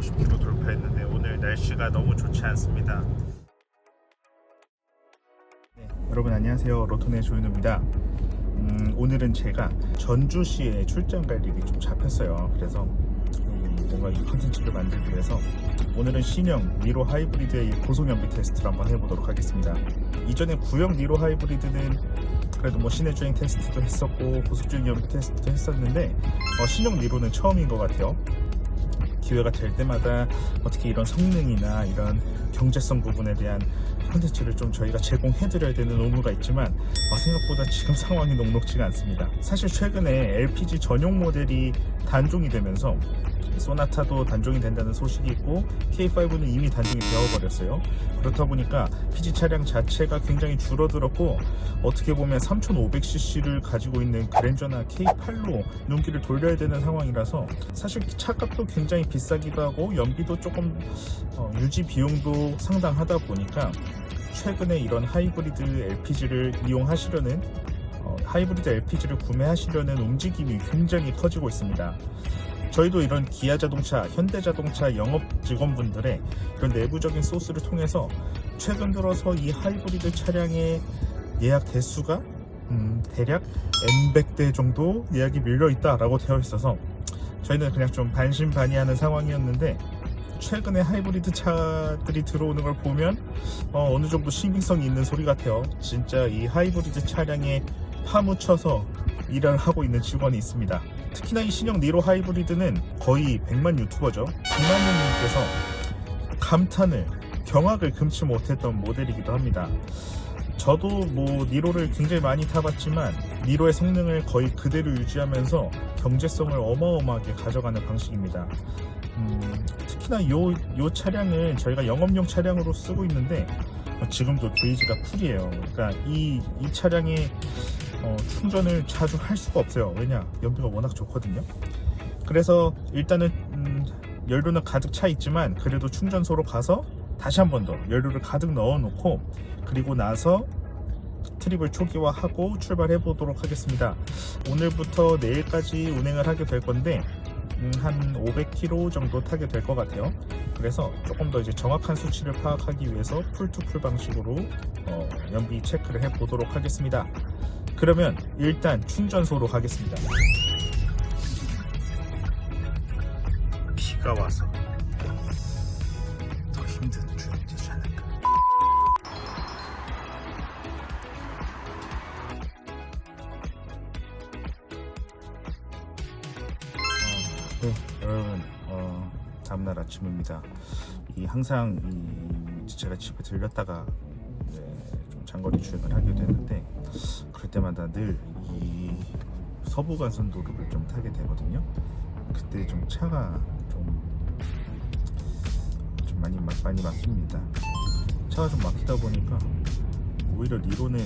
50km 돌파했는데 오늘 날씨가 너무 좋지 않습니다. 네, 여러분 안녕하세요. 로톤의 조윤우입니다. 오늘은 제가 전주시에 출장 갈 일이 좀 잡혔어요. 그래서 뭔가 이 컨텐츠를 만들기 위해서 오늘은 신형 니로 하이브리드의 고속 연비 테스트를 한번 해보도록 하겠습니다. 이전에 구형 니로 하이브리드는 그래도 뭐 시내 주행 테스트도 했었고 고속주행 연비 테스트도 했었는데 신형 니로는 처음인 것 같아요. 기회가 될 때마다 어떻게 이런 성능이나 이런 경제성 부분에 대한 콘텐츠를 좀 저희가 제공해드려야 되는 의무가 있지만 생각보다 지금 상황이 녹록지가 않습니다. 사실 최근에 LPG 전용 모델이 단종이 되면서 소나타도 단종이 된다는 소식이 있고 K5는 이미 단종이 되어버렸어요. 그렇다 보니까 PG 차량 자체가 굉장히 줄어들었고 어떻게 보면 3500cc를 가지고 있는 그랜저나 K8로 눈길을 돌려야 되는 상황이라서 사실 차값도 굉장히 비싸기도 하고 연비도 조금 유지 비용도 상당하다 보니까 최근에 이런 하이브리드 LPG를 이용하시려는 하이브리드 LPG를 구매하시려는 움직임이 굉장히 커지고 있습니다. 저희도 이런 기아자동차, 현대자동차 영업 직원분들의 이런 내부적인 소스를 통해서 최근 들어서 이 하이브리드 차량의 예약 대수가 대략 N100대 정도 예약이 밀려 있다라고 되어 있어서 저희는 그냥 좀 반신반의하는 상황이었는데 최근에 하이브리드 차들이 들어오는 걸 보면 어느 정도 신빙성이 있는 소리 같아요. 진짜 이 하이브리드 차량에 파묻혀서 일을 하고 있는 직원이 있습니다. 특히나 이 신형 니로 하이브리드는 거의 100만 유튜버죠. 100만 님께서 감탄을, 경악을 금치 못했던 모델이기도 합니다. 저도 뭐 니로를 굉장히 많이 타봤지만 니로의 성능을 거의 그대로 유지하면서 경제성을 어마어마하게 가져가는 방식입니다. 특히나 요 차량을 저희가 영업용 차량으로 쓰고 있는데 지금도 게이지가 풀이에요. 그러니까 이 차량에 충전을 자주 할 수가 없어요. 왜냐? 연비가 워낙 좋거든요. 그래서 일단은 연료는 가득 차 있지만 그래도 충전소로 가서 다시 한 번 더 연료를 가득 넣어 놓고 그리고 나서 트립을 초기화하고 출발해 보도록 하겠습니다. 오늘부터 내일까지 운행을 하게 될 건데 한 500km 정도 타게 될 것 같아요. 그래서 조금 더 이제 정확한 수치를 파악하기 위해서 풀투풀 방식으로 연비 체크를 해 보도록 하겠습니다. 그러면 일단 충전소로 가겠습니다. 비가 와서 더 힘든 주행이 되지 않을까. 네, 여러분 다음날 아침입니다. 항상 제가 집에 들렸다가 좀 장거리 주행을 하게 되는데 그럴 때마다 늘 이 서부간선도로를 좀 타게 되거든요. 그때 좀 차가 좀 많이 막힙니다. 차가 좀 막히다 보니까 오히려 니로는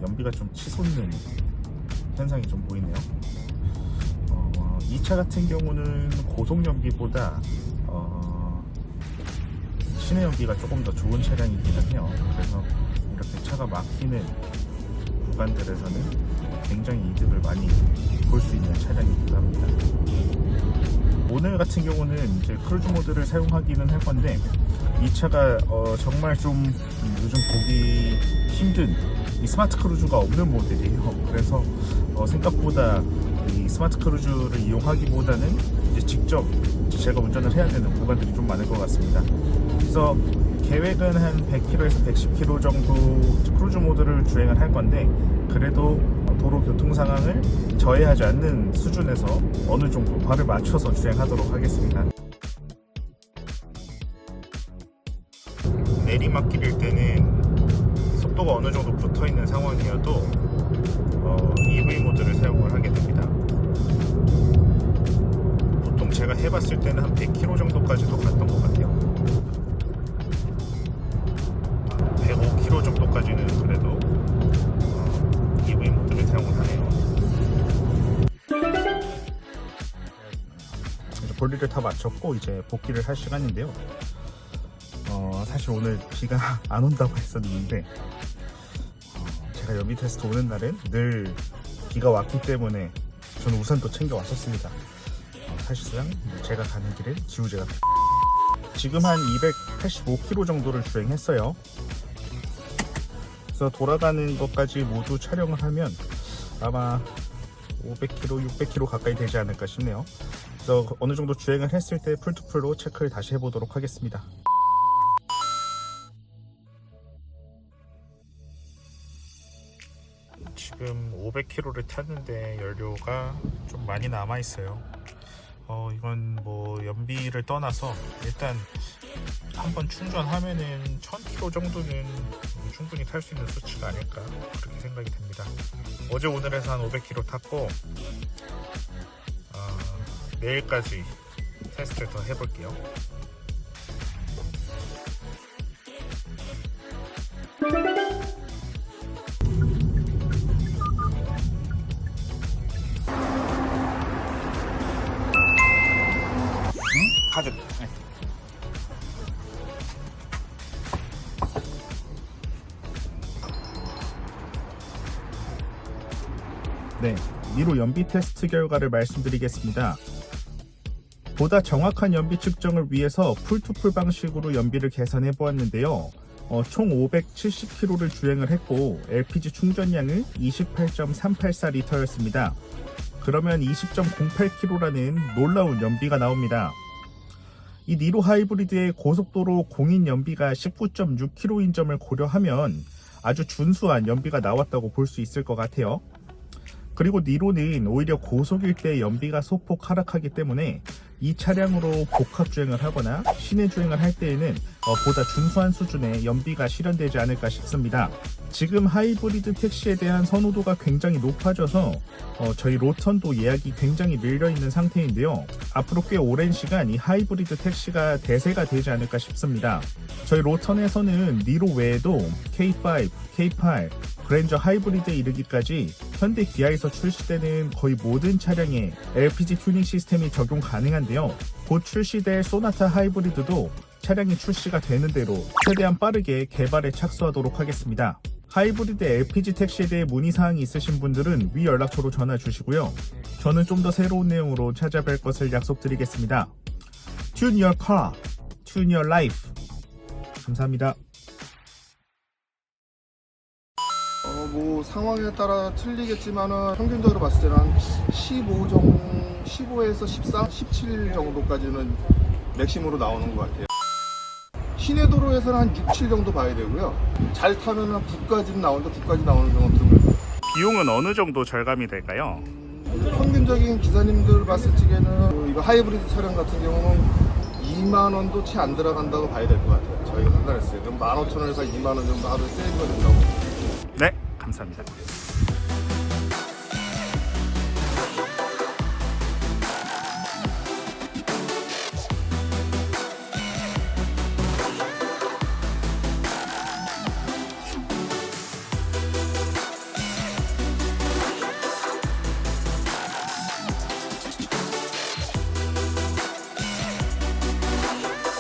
연비가 좀 치솟는 현상이 좀 보이네요. 이 차 같은 경우는 고속 연비보다 시내 연비가 조금 더 좋은 차량이기는 해요. 그래서 이렇게 차가 막히는 구간들에서는 굉장히 이득을 많이 볼 수 있는 차량이기도 합니다. 오늘 같은 경우는 이제 크루즈 모드를 사용하기는 할 건데 이 차가 정말 좀 요즘 보기 힘든 이 스마트 크루즈가 없는 모델이에요. 그래서 생각보다 이 스마트 크루즈를 이용하기보다는 이제 직접 제가 운전을 해야 되는 구간들이 좀 많을 것 같습니다. 그래서 계획은 한 100km에서 110km 정도 크루즈 모드를 주행을 할 건데 그래도 도로 교통 상황을 저해하지 않는 수준에서 어느 정도 발을 맞춰서 주행하도록 하겠습니다. 내리막길일 때는 속도가 어느 정도 붙어 있는 상황이어도 EV 모드를 사용을 하게 됩니다. 보통 제가 해봤을 때는 한 100km 정도까지도 갔던 것 같아요. 105km 정도까지는 그래도 EV 모드를 사용을 하네요. 볼일을 다 마쳤고 이제 복귀를 할 시간인데요. 사실 오늘 비가 안 온다고 했었는데 제가 연비 테스트 오는 날은 늘 비가 왔기 때문에 저는 우산도 챙겨 왔었습니다. 사실상 제가 가는 길은 지우개가 지금 한 285km 정도를 주행했어요. 그래서 돌아가는 것까지 모두 촬영을 하면 아마 500km, 600km 가까이 되지 않을까 싶네요. 그래서 어느 정도 주행을 했을 때 풀투풀로 체크를 다시 해보도록 하겠습니다. 지금 500km를 탔는데 연료가 좀 많이 남아 있어요. 이건 뭐 연비를 떠나서 일단 한번 충전하면은 1000km 정도는 충분히 탈 수 있는 수치가 아닐까 그렇게 생각이 됩니다. 어제 오늘 해서 한 500km 탔고 내일까지 테스트를 더 해볼게요. 카드. 네, 니로 연비 테스트 결과를 말씀드리겠습니다. 보다 정확한 연비 측정을 위해서 풀투풀 방식으로 연비를 계산해 보았는데요. 총 570km를 주행을 했고 LPG 충전량은 28.384리터였습니다. 그러면 20.08km라는 놀라운 연비가 나옵니다. 이 니로 하이브리드의 고속도로 공인 연비가 19.6km인 점을 고려하면 아주 준수한 연비가 나왔다고 볼 수 있을 것 같아요. 그리고 니로는 오히려 고속일 때 연비가 소폭 하락하기 때문에 이 차량으로 복합 주행을 하거나 시내 주행을 할 때에는 보다 준수한 수준의 연비가 실현되지 않을까 싶습니다. 지금 하이브리드 택시에 대한 선호도가 굉장히 높아져서 저희 로턴도 예약이 굉장히 밀려있는 상태인데요. 앞으로 꽤 오랜 시간 이 하이브리드 택시가 대세가 되지 않을까 싶습니다. 저희 로턴에서는 니로 외에도 K5, K8, 그랜저 하이브리드에 이르기까지 현대 기아에서 출시되는 거의 모든 차량에 LPG 튜닝 시스템이 적용 가능한데요. 곧 출시될 소나타 하이브리드도 차량이 출시가 되는 대로 최대한 빠르게 개발에 착수하도록 하겠습니다. 하이브리드 LPG 택시에 대해 문의사항이 있으신 분들은 위 연락처로 전화 주시고요. 저는 좀 더 새로운 내용으로 찾아뵐 것을 약속드리겠습니다. Tune your car, tune your life. 감사합니다. 뭐 상황에 따라 틀리겠지만은 평균적으로 봤을 때는 한 15에서 14, 17 정도까지는 맥심으로 나오는 것 같아요. 시내 도로에서는 한 6, 7 정도 봐야 되고요. 잘 타면 한 9까지 나오는데 9까지 나오는 경우는 드물고요. 비용은 어느 정도 절감이 될까요? 평균적인 기사님들 봤을 적에는 이거 하이브리드 차량 같은 경우는 2만 원도 채 안 들어간다고 봐야 될 것 같아요. 저희가 판단했어요. 그럼 15,000원에서 2만 원 정도 하루에 세이브가 된다고. 네, 감사합니다.